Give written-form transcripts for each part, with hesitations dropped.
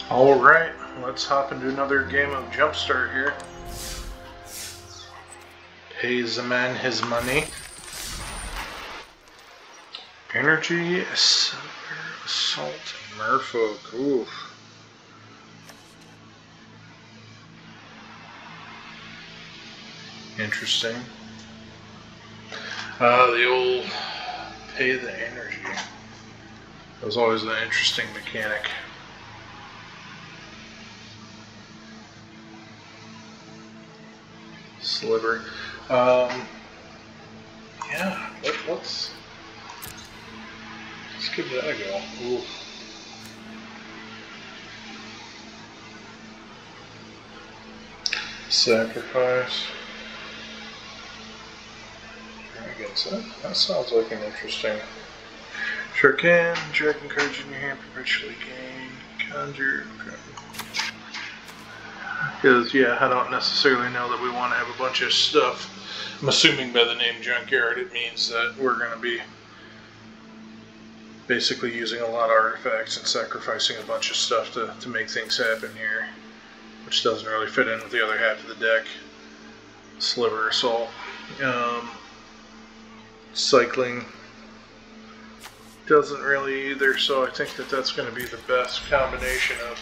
Alright, let's hop into another game of Jumpstart here. Pays the man his money. Energy, Sliver, Assault, and Merfolk. Oof. Interesting. The old pay the energy. That was always an interesting mechanic. Sliver. Yeah, let's give that a go. Ooh. Sacrifice. I guess that sounds like an interesting. Sarkhan, dragon cards in your hand perpetually gain. Conjure. Okay. Because, yeah, I don't necessarily know that we want to have a bunch of stuff. I'm assuming by the name Junkyard it means that we're going to be basically using a lot of artifacts and sacrificing a bunch of stuff to make things happen here, which doesn't really fit in with the other half of the deck. Sliver Assault. Cycling doesn't really either, so I think that that's going to be the best combination of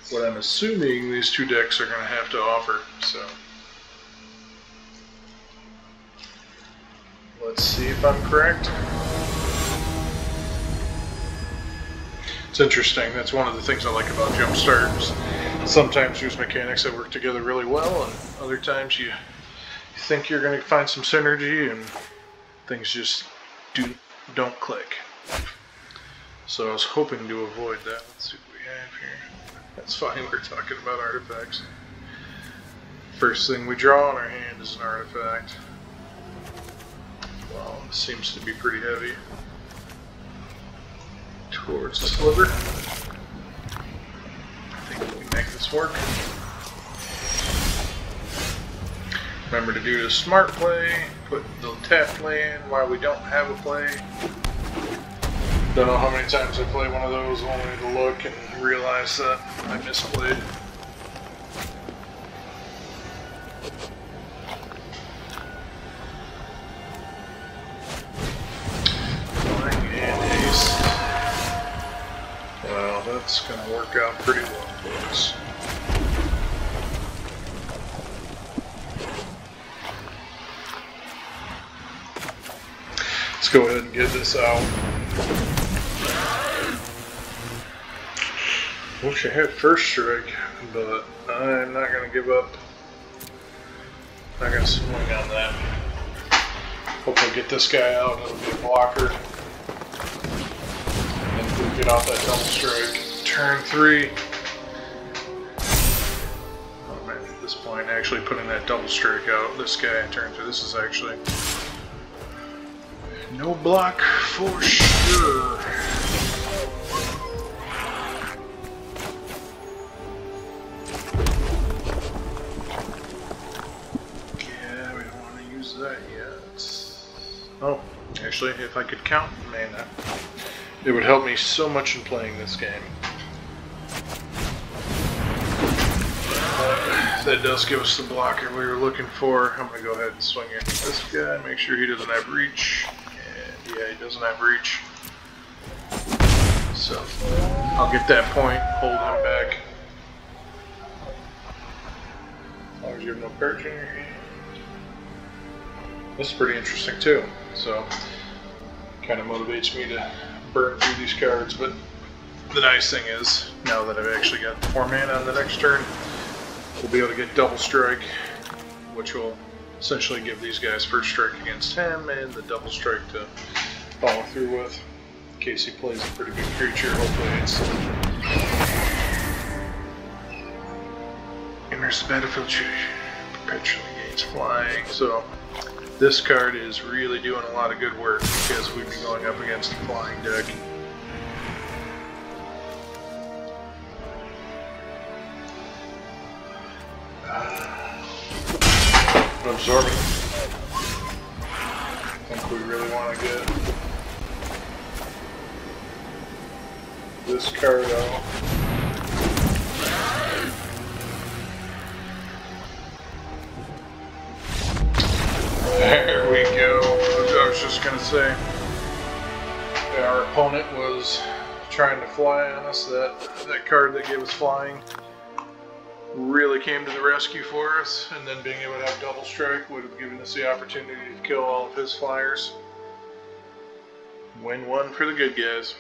what I'm assuming these two decks are going to have to offer. So let's see if I'm correct. It's interesting. That's one of the things I like about Jumpstart. Sometimes there's mechanics that work together really well, and other times you think you're going to find some synergy and things just don't click. So I was hoping to avoid that. Let's see what we have here. That's fine, we're talking about artifacts. First thing we draw on our hand is an artifact. Well, this seems to be pretty heavy. Towards the Sliver. I think we can make this work. Remember to do the smart play, put the tapped land while we don't have a play. Don't know how many times I play one of those only to look and realize that I misplayed. Flying and haste. Well, that's going to work out pretty well for us. Let's go ahead and get this out. Wish I had first strike, but I'm not going to give up. Not going to swing on that. Hopefully get this guy out. It'll be a blocker. And if we get off that double strike. Turn 3. Oh man, at this point, actually putting that double strike out. This guy in turn 3. This is actually no block for sure. That yet. Oh, actually, if I could count mana, it would help me so much in playing this game. That does give us the blocker we were looking for. I'm going to go ahead and swing into this guy, make sure he doesn't have reach. And yeah, he doesn't have reach. So, I'll get that point, hold him back. As long as you have no cards in your hand. This is pretty interesting too, so kind of motivates me to burn through these cards. But the nice thing is, now that I've actually got 4 mana on the next turn, we'll be able to get double strike, which will essentially give these guys first strike against him and the double strike to follow through with, in case he plays a pretty big creature. Hopefully it's enters the battlefield, perpetually gains flying. So this card is really doing a lot of good work because we'd be going up against a flying deck. Absorbing. I think we really want to get this card out. just gonna say, our opponent was trying to fly on us. That card that gave us flying really came to the rescue for us, and then being able to have double strike would have given us the opportunity to kill all of his flyers. Win one for the good guys.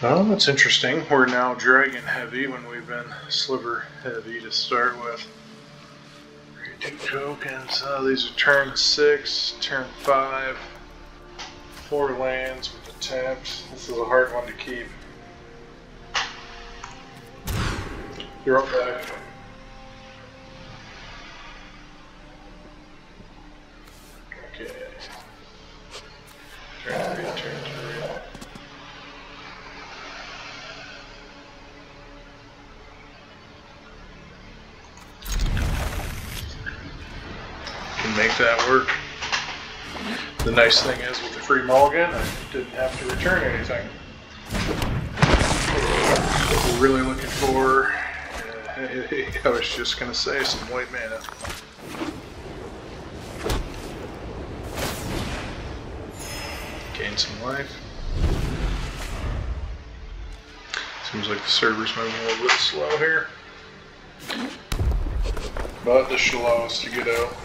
Well, that's interesting. We're now dragon heavy when we've been sliver heavy to start with. 2 tokens. These are turn 6, turn 5, 4 lands with the taps. This is a hard one to keep. You're up back. Okay. Turn 3, turn 3. Make that work. The nice thing is with the free mulligan, I didn't have to return anything. What we're really looking for, I was just going to say, some white mana. Gain some life. Seems like the server's moving a little bit slow here. But this should allow us to get out.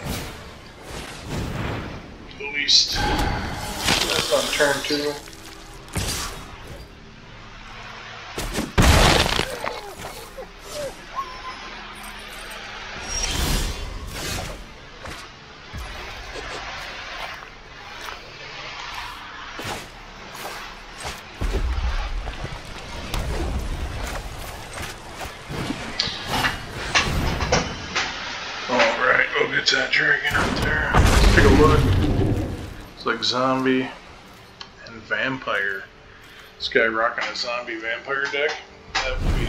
At least that's on turn 2. Alright, we'll get that dragon out there. Let's take a look. It's like zombie and vampire. This guy rocking a zombie vampire deck. That would be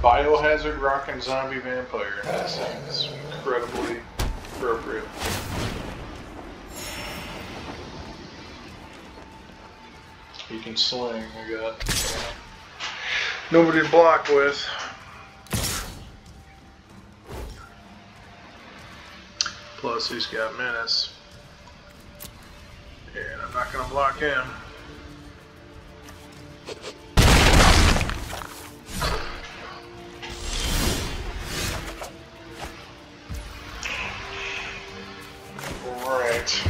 Biohazard rocking zombie vampire. That's incredibly appropriate. He can sling. We got nobody to block with. Plus he's got menace. And I'm not going to block him. Alright.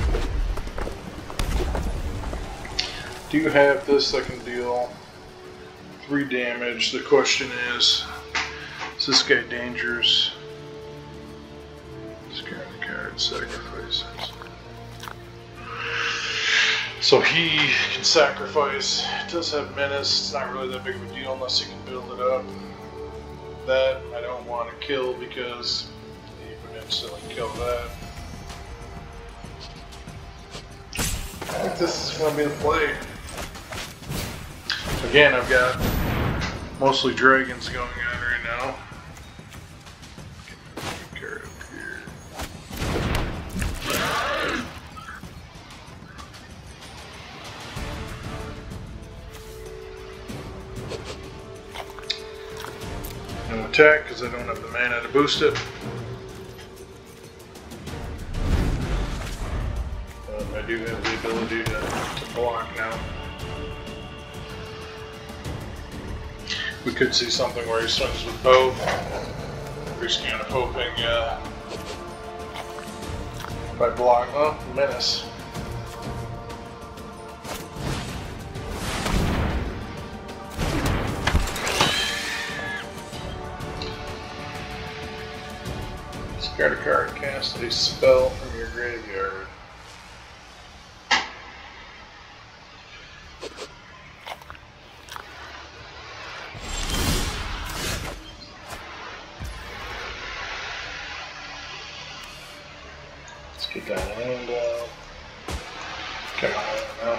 Do you have this that can deal 3 damage? The question is this guy dangerous? Discard the card, sacrifices. So he can sacrifice. It does have menace. It's not really that big of a deal unless he can build it up. That I don't want to kill because he would instantly kill that. I think this is going to be the play. Again, I've got mostly dragons going on right now. Card up here. No attack because I don't have the mana to boost it. I do have the ability to block now. We could see something where he swings with both. We're just kind of hoping if I block, oh, menace. Discard a card, cast a spell from your graveyard. Let's get that hand out. Come on now.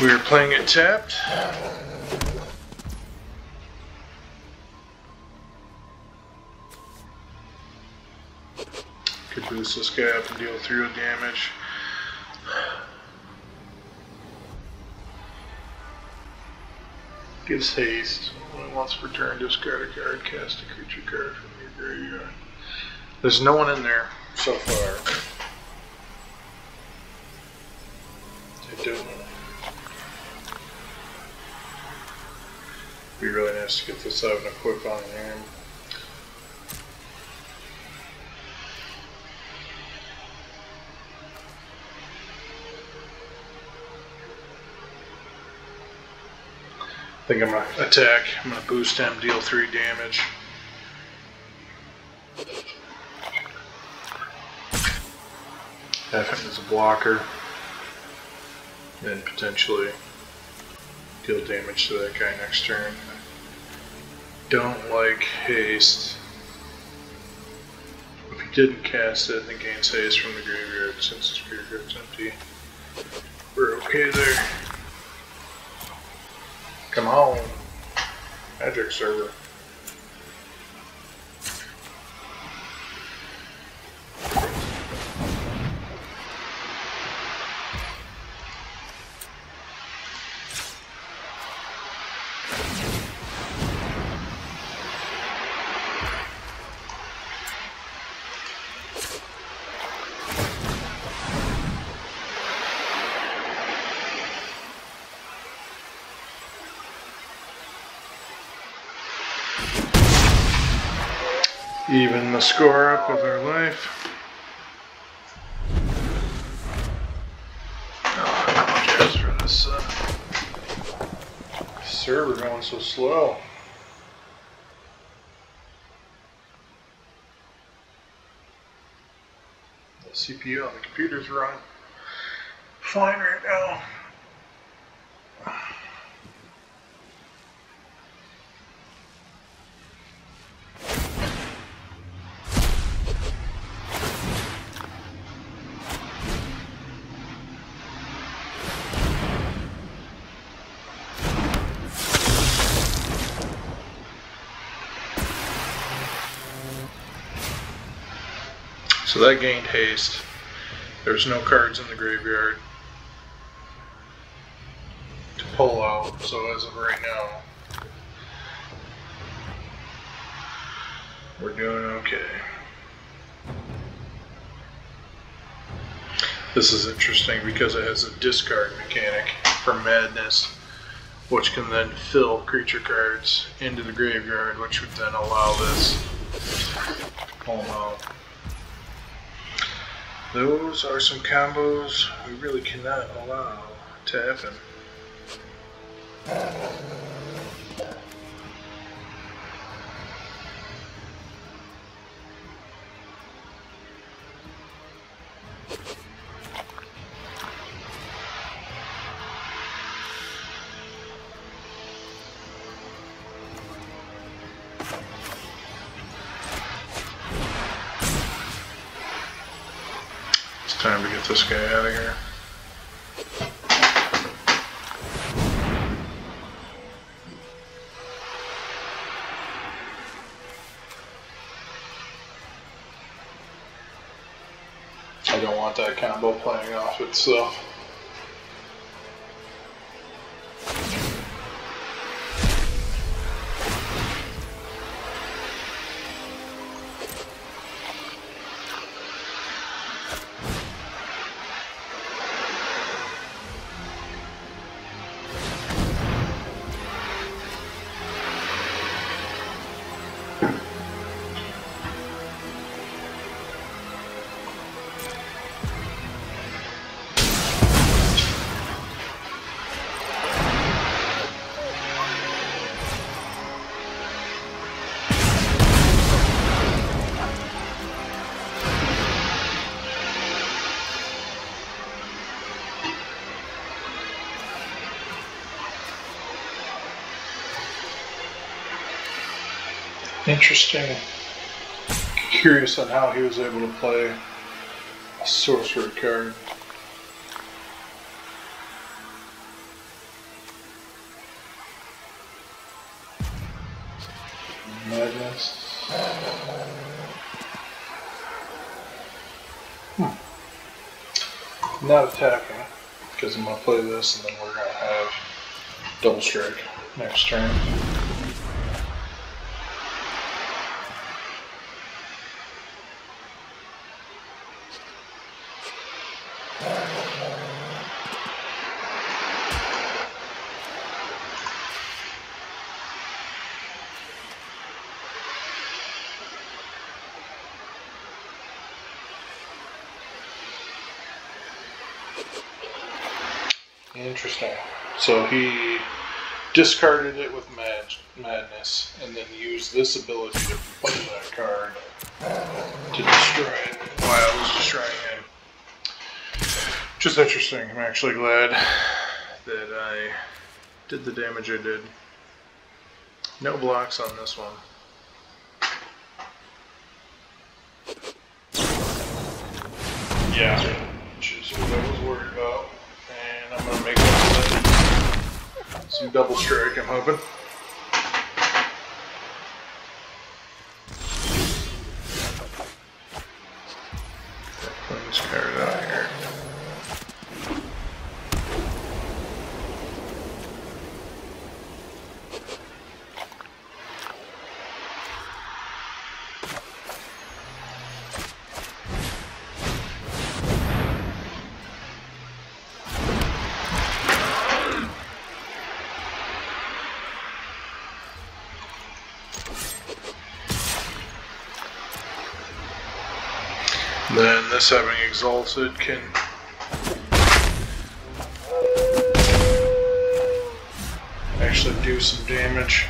We are playing it tapped. boost this guy up and deal 3 damage. Gives haste. Only once per turn, discard a card, cast a creature card from your graveyard. There's no one in there so far. I don't know. Be really nice to get this out and equip on hand. I think I'm going to attack. I'm going to boost him, deal 3 damage. Have him as a blocker. And potentially deal damage to that guy next turn. Don't like haste. If he didn't cast it, then gains haste from the graveyard since his graveyard's empty. We're okay there. Come on, Magic server. Even the score up with our life. Oh, I apologize for this server going so slow. The CPU on the computer's running fine right now. So that gained haste. There's no cards in the graveyard to pull out, so as of right now, we're doing okay. This is interesting because it has a discard mechanic for Madness, which can then fill creature cards into the graveyard, which would then allow this to pull them out. Those are some combos we really cannot allow to happen. Time to get this guy out of here. I don't want that combo playing off itself. Interesting. Curious on how he was able to play a sorcery card. Madness. not attacking, because I'm going to play this and then we're going to have double strike next turn. Interesting. So he discarded it with madness and then used this ability to play that card to destroy it while I was destroying him. Just interesting. I'm actually glad that I did the damage I did. No blocks on this one. Yeah, which is what I was worried about. And I'm going to make some double strike, I'm hoping. Play this card out here. Then this having exalted can actually do some damage.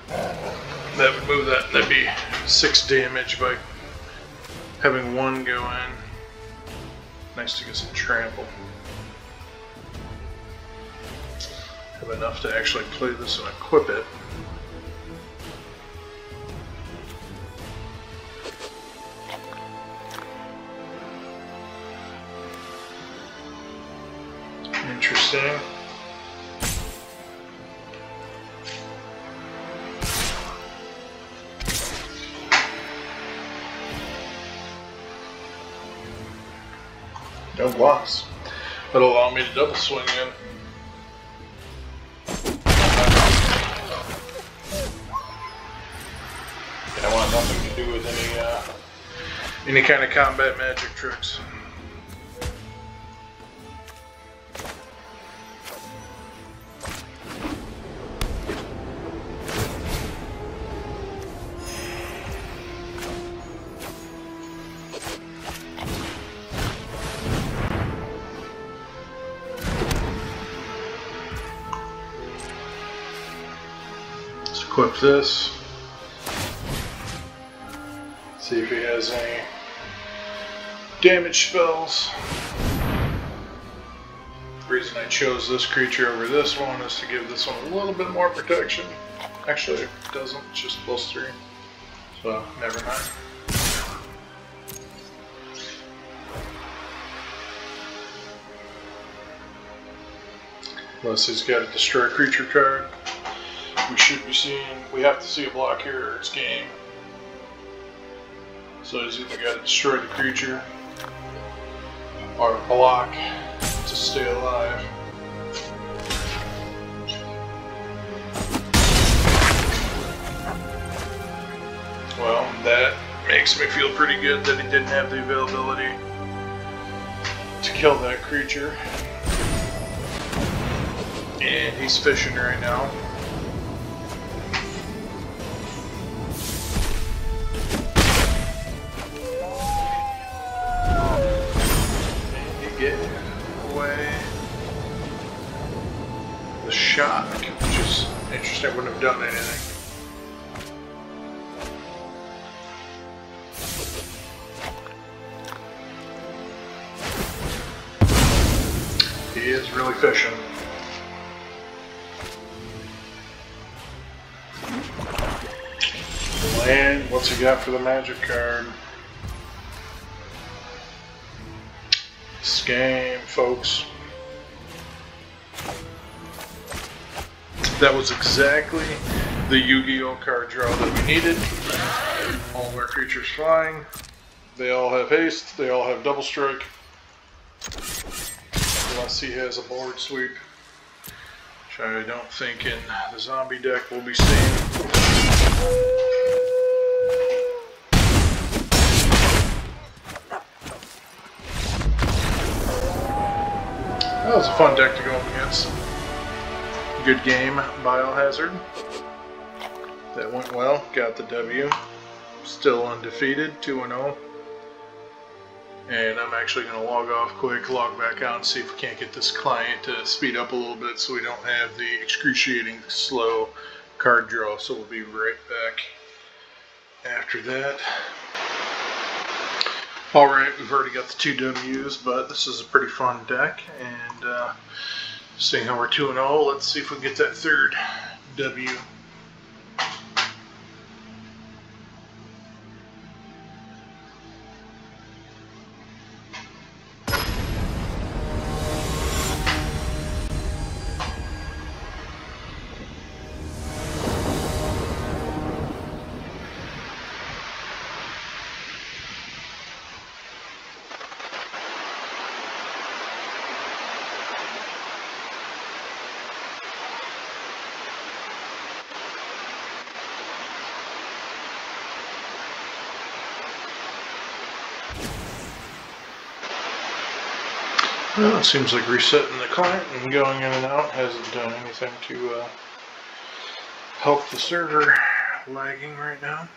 That would move that. That'd be 6 damage by having 1 go in. Nice to get some trample. Have enough to actually play this and equip it. Interesting. No blocks. That'll allow me to double swing in. I want nothing to do with any kind of combat magic tricks. Equip this. See if he has any damage spells. The reason I chose this creature over this one is to give this one a little bit more protection. Actually, it doesn't, it's just +3. So, never mind. Unless he's got a destroy creature card. We should be seeing, we have to see a block here or it's game. So he's either got to destroy the creature or block to stay alive. Well, that makes me feel pretty good that he didn't have the availability to kill that creature. And he's fishing right now. Get away the shock, which is interesting. Wouldn't have done anything. He is really fishing. Land. What's he got for the magic card? Game, folks. That was exactly the Yu-Gi-Oh card draw that we needed. All of our creatures flying. They all have haste. They all have double strike. Unless he has a board sweep. Which I don't think in the zombie deck we'll be seeing. That was a fun deck to go up against. Good game, Biohazard. That went well, got the W. Still undefeated, 2-0. And I'm actually going to log off quick, log back out, and see if we can't get this client to speed up a little bit so we don't have the excruciating slow card draw. So we'll be right back after that. Alright, we've already got the 2 Ws, but this is a pretty fun deck. And seeing how we're 2-0, let's see if we can get that 3rd W. Well, it seems like resetting the client and going in and out hasn't done anything to help the server lagging right now.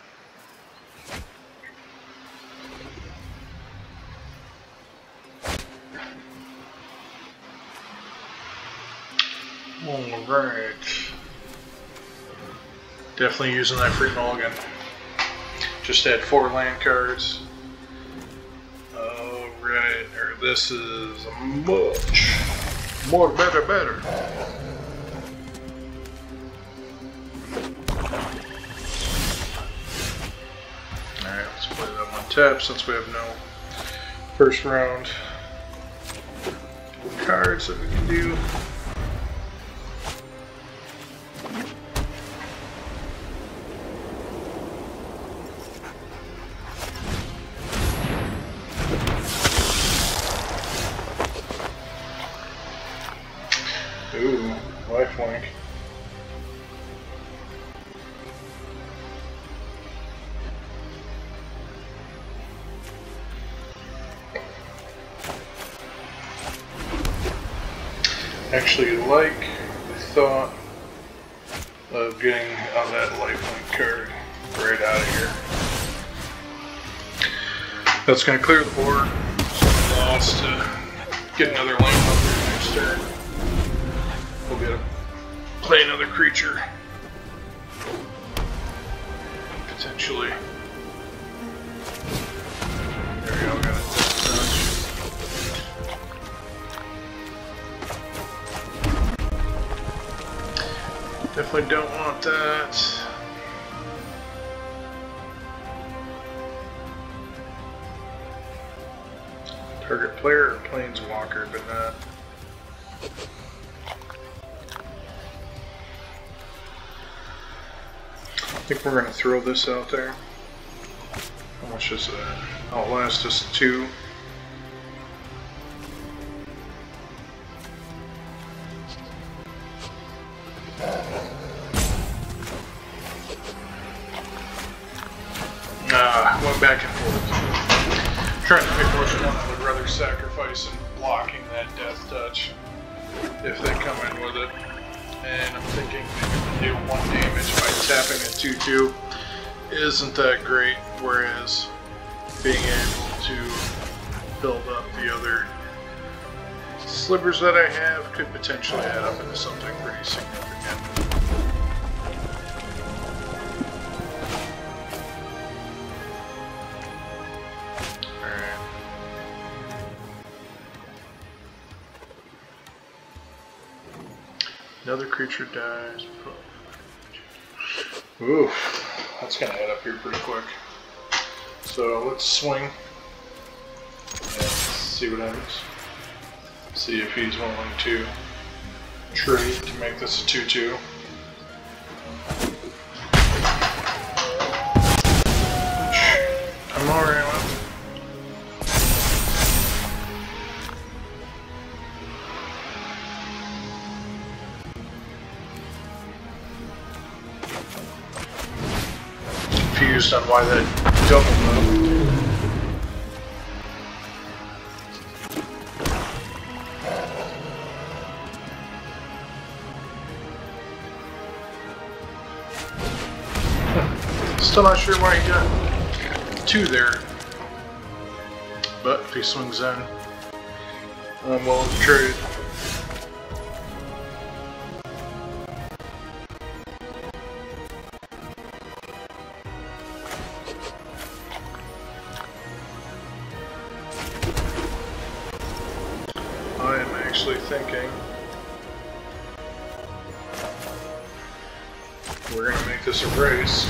Alright. Definitely using that free mulligan. Just had 4 land cards. Alright, this is much more better. Alright, let's play that one tap since we have no first round cards that we can do. Ooh, lifelink. Actually like the thought of getting on that lifelink card right out of here. That's going to clear the board. Lost to get another lane up there next turn. We'll get to play another creature. Potentially. There we go, got a touch. Definitely don't want that. Target player or planeswalker, but not. I think we're going to throw this out there. How much is that? Outlast us 2. Went back and forth. Trying to pick which one I would rather sacrifice in blocking that death touch if they come in with it. And I'm thinking maybe do 1 damage by tapping a 2/2 isn't that great, whereas being able to build up the other slivers that I have could potentially add up into something pretty significant. Alright. Another creature dies. Ooh, that's gonna add up here pretty quick. So let's swing and see what happens. See if he's willing to trade to make this a 2/2. confused on why that doubled though. Still not sure why he got 2 there. But if he swings in, I'm willing to trade. I am actually thinking we're going to make this a race.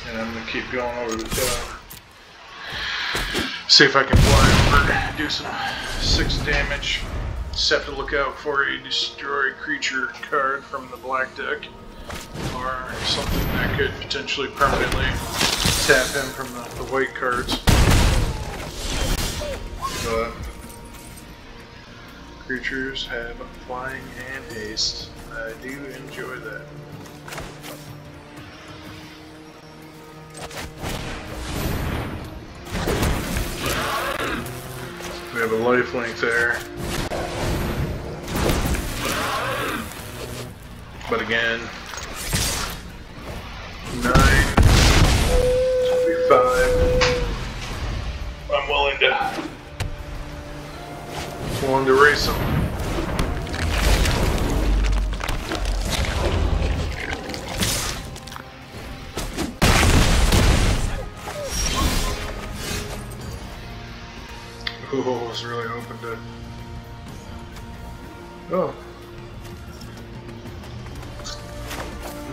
And I'm going to keep going over the top. See if I can fly over, do some 6 damage. Just have to look out for a destroy creature card from the black deck, or something that could potentially permanently tap him from the white cards. But creatures have flying and haste. I do enjoy that. We have a lifelink there. But again, 9, it's gonna be 5. I'm willing to race him. Oh, I was really hoping to. Oh.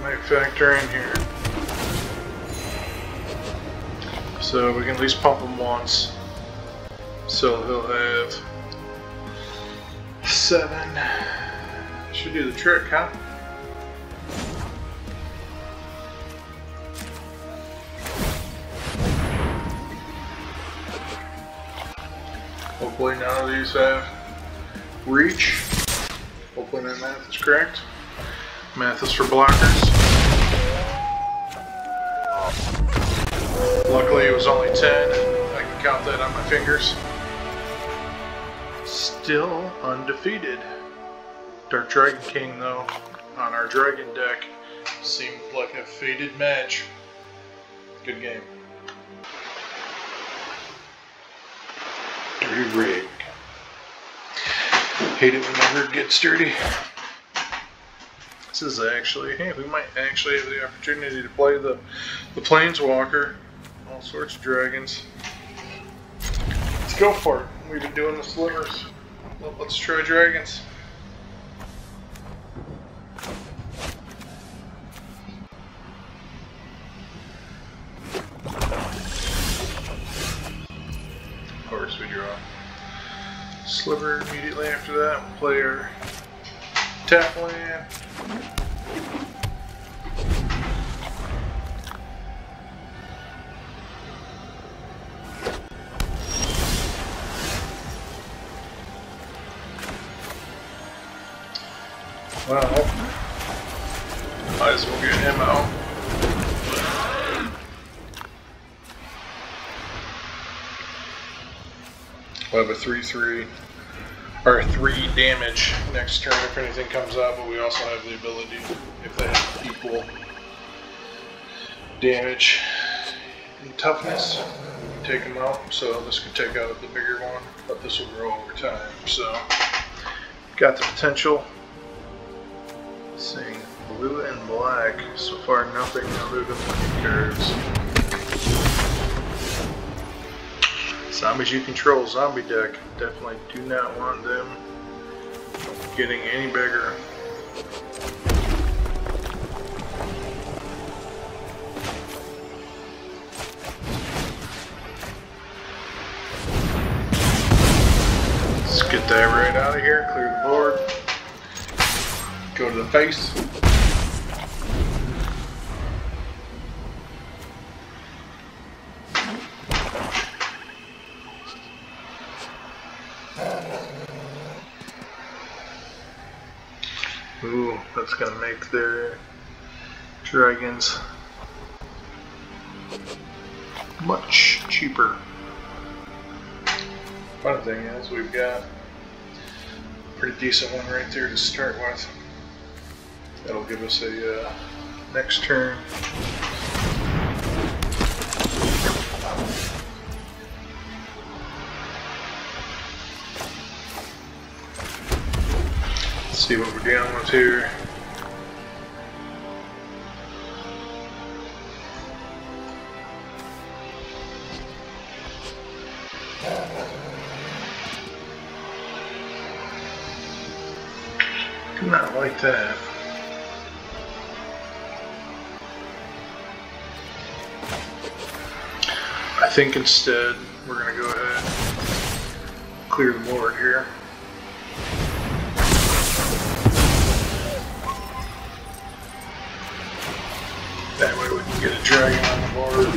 Might factor in here. So we can at least pump him once. So he'll have 7. Should do the trick, huh? Hopefully none of these have reach. Hopefully my math is correct. Math is for blockers. Luckily it was only 10 and I can count that on my fingers. Still undefeated. Dark Dragon King though, on our dragon deck, seemed like a fated match. Good game. Dirty rig. Hate it whenever it gets dirty. This is actually, hey, we might actually have the opportunity to play the Planeswalker. All sorts of dragons. Let's go for it. We've been doing the Slivers. Well, let's try dragons. Of course we draw Sliver immediately after that. We'll play our tap land. Well, might as well get him out. We'll have a 3/3 or 3 damage next turn if anything comes out, but we also have the ability, if they have equal damage and toughness, take them out. So this could take out the bigger one, but this will grow over time. So got the potential. Seeing blue and black, so far nothing other than lucky cards. Zombies you control, zombie deck. Definitely do not want them getting any bigger. Let's get that right out of here, clear the board. Go to the face. It's going to make their dragons much cheaper. Fun thing is, we've got a pretty decent one right there to start with. That'll give us a next turn. Let's see what we're dealing with here. Do not like that. I think instead we're going to go ahead and clear the board here. That way we can get a dragon on the board.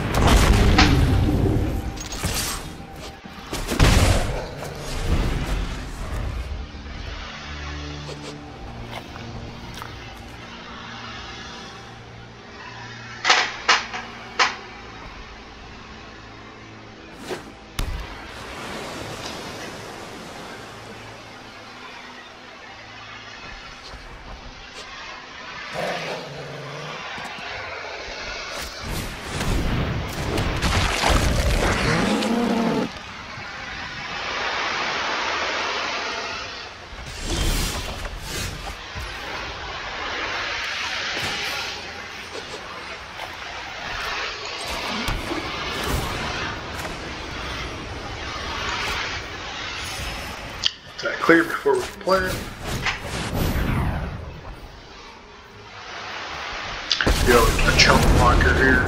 That clear before we can play it. A chunk blocker here.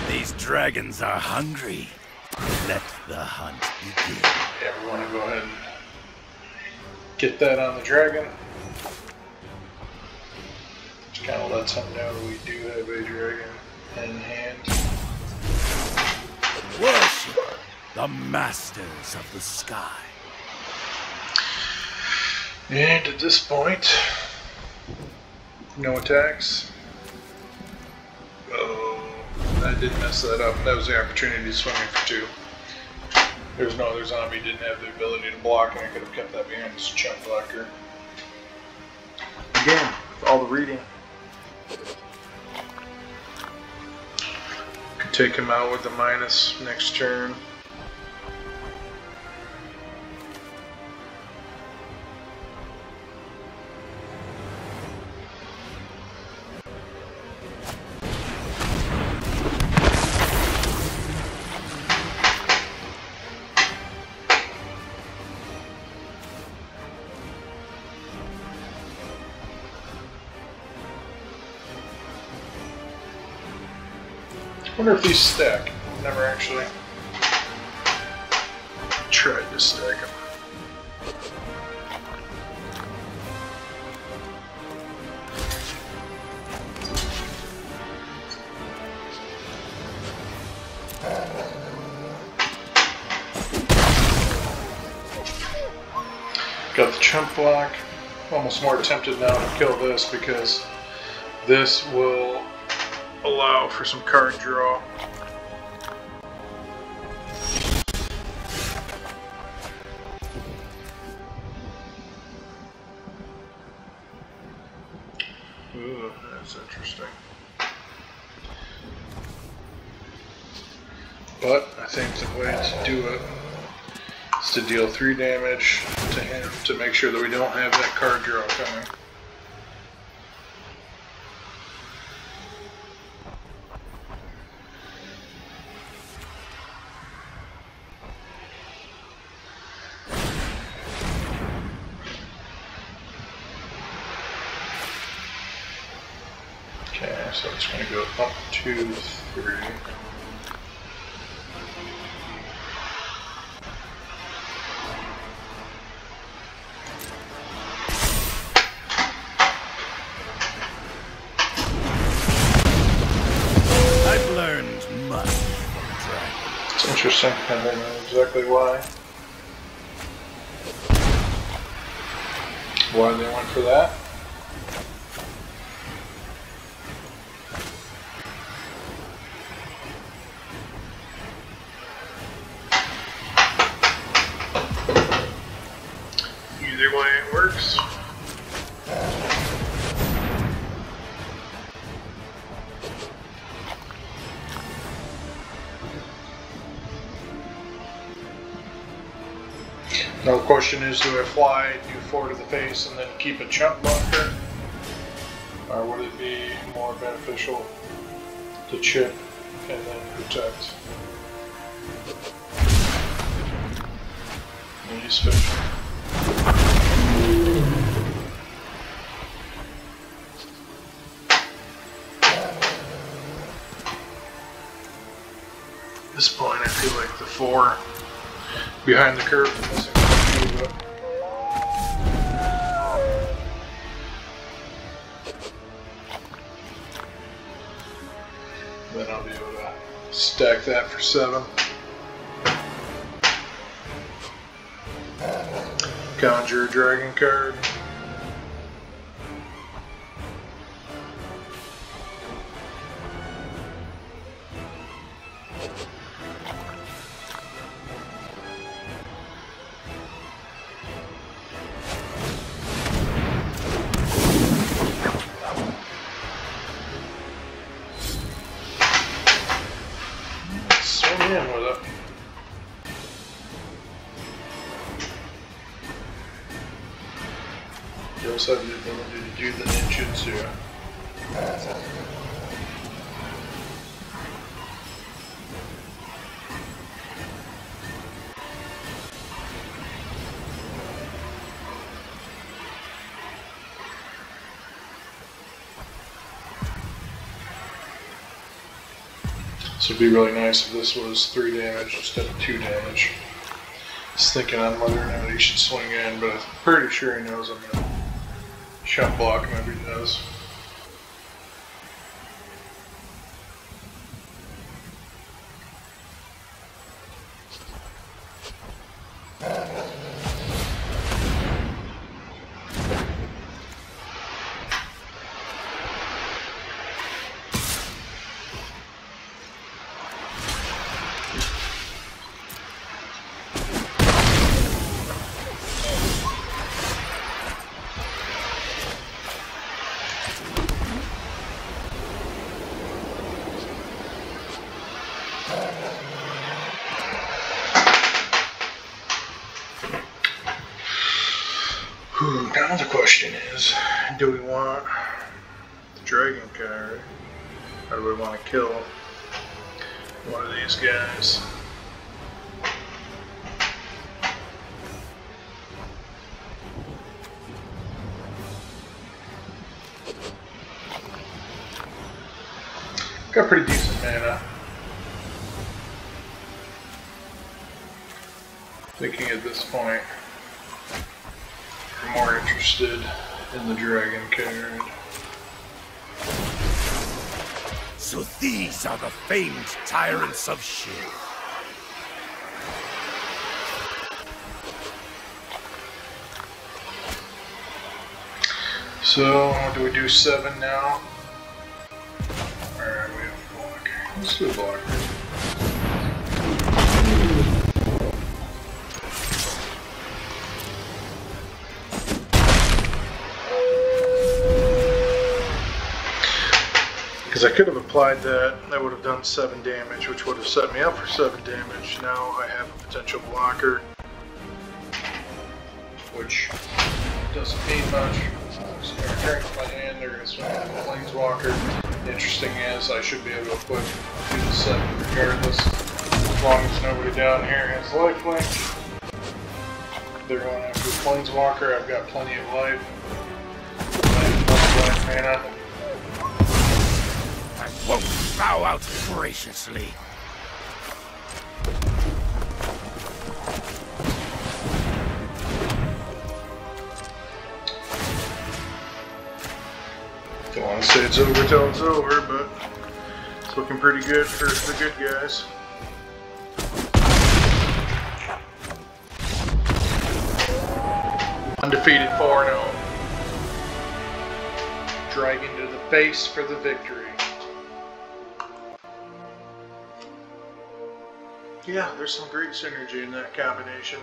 These dragons are hungry. Let the hunt begin. Yeah, we want to go ahead and get that on the dragon. Which kind of lets him know we do have a dragon in hand. Worship the masters of the sky. And at this point, no attacks. Oh, I did mess that up. That was the opportunity to swing in for 2. There's no other zombie, didn't have the ability to block, and I could have kept that behind this chunk blocker. Again, with all the reading. Could take him out with the minus next turn. I wonder if these stack. Never actually tried to stack them. Got the chump block. Almost more tempted now to kill this because this will allow for some card draw. Ooh, that's interesting. But I think the way to do it is to deal 3 damage to him to make sure that we don't have that card draw coming. Okay, so it's going to go up 2, 3. I've learned much from dragons. It's interesting. I don't know exactly why. Why they went for that? Either way it works. Now the question is, do I fly, do 4 to the face, and then keep a chump blocker? Or would it be more beneficial to chip and then protect? He's fishing. At this point, I feel like the 4 behind the curve is missing. Then I'll be able to stack that for 7. Conjure a dragon card. Swing in with it. You also have the ability to do the ninjutsu. This would be really nice if this was 3 damage instead of 2 damage. I was thinking on whether or not he should swing in, but I'm pretty sure he knows I'm going to chump block him if he does. Now the question is, do we want the dragon card, or do we want to kill one of these guys? Got pretty decent mana. Thinking at this point, I'm more interested in the dragon card. So these are the famed tyrants of Shiv. So, do we do 7 now? Alright, we have a block. Let's do a block. Because I could have applied that, that would have done 7 damage, which would have set me up for 7 damage. Now I have a potential blocker, which doesn't mean much. So they're carrying my hand, they're going to swing into the Planeswalker. The interesting is, I should be able to put do the 7 regardless, as long as nobody down here has lifelink. They're going after the Planeswalker, I've got plenty of life. I have plus black mana. I won't bow out graciously. Don't want to say it's over till it's over, but it's looking pretty good for the good guys. Undefeated 4-0. Dragon to the face for the victory. Yeah, there's some great synergy in that combination.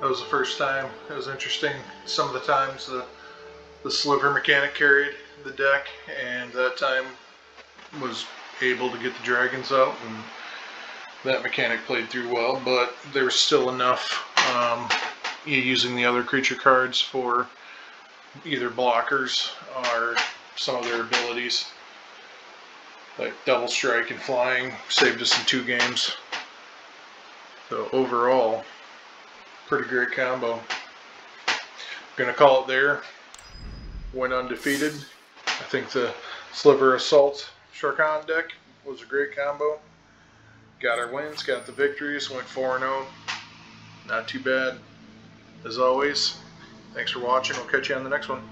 That was the first time. It was interesting. Some of the times the Sliver mechanic carried the deck, and that time was able to get the dragons out, and that mechanic played through well, but there was still enough using the other creature cards for either blockers or some of their abilities. Like double strike and flying saved us in 2 games. So overall, pretty great combo. Gonna call it there. Went undefeated. I think the Sliver Assault Sarkhan deck was a great combo. Got our wins, got the victories, went 4-0. Not too bad. As always, thanks for watching. We'll catch you on the next one.